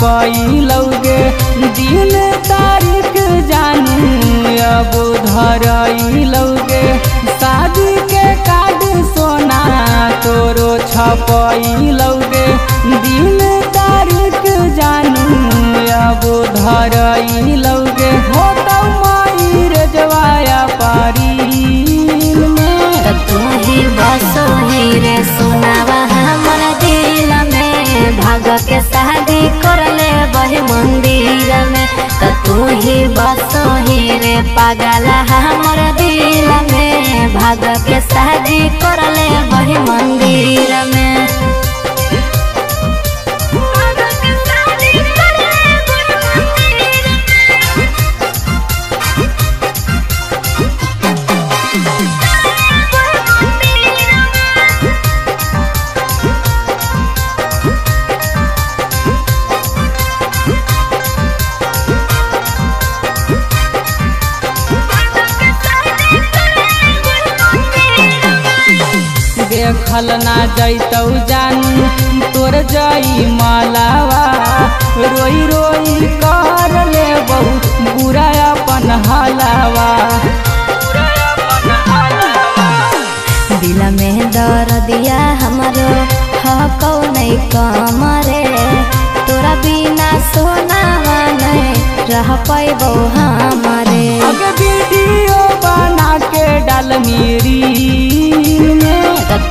छपैलौगे दिन तारीख जानू अब धरैलौगे शादी के कार्ड सोना तोरो छपैलौगे दिन तारीख जानू अब धरैलौगे होतौ मायर जवाया पारील में तू ही बसो ही रे सुनावा हमर दिल में भाग के शादी करले बही मंदिर में तू ही बसो ही रे पागल हमर दिल में भाग के शादी करले बही मंदिर में देखल ना जैतौ जानू तोर जई मालावा रोई रोई कर ले बहु बुरा अपन हलावा दिल में दर दिया हमारो हकौ नहीं कमरे तोरा बिना सोनावा नहीं रह पैबो हमारे अगे वीडियो बना के डाल मेरी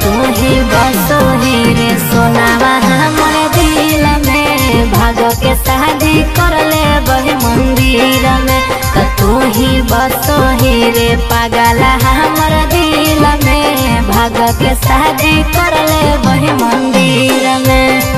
तू ही बसो ही रे सोनावा हमर दिल में भाग के शादी करले बही मंदिर में तू ही बसो ही रे पागल हमर दिल में भाग के शादी करले बही मंदिर में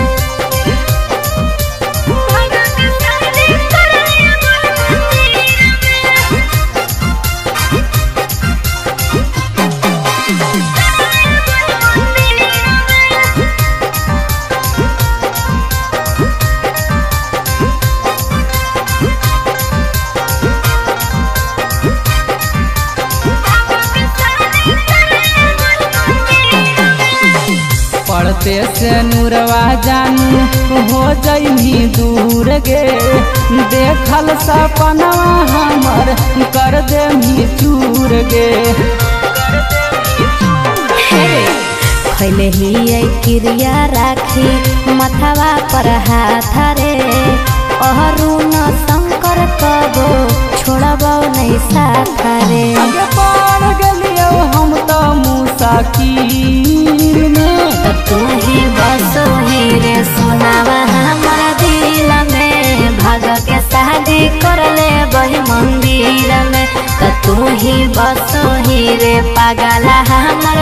पढ़ते से नूरवा जानू हो जइनी दूर गे देखल सपनवा हमर कर देमी चूर गे खैले ही क्रिया राखी मथवा पर हाथ रे अरुण शंकर कबो छोड़बो नहीं साथ रे आगे पड़ गेलियो हम तो मुसाकिल में तू ही बसो ही रे सुनावा हमर दिल में भाग के शादी करले बही मंदिर में तू ही बसो ही रे पागल हमर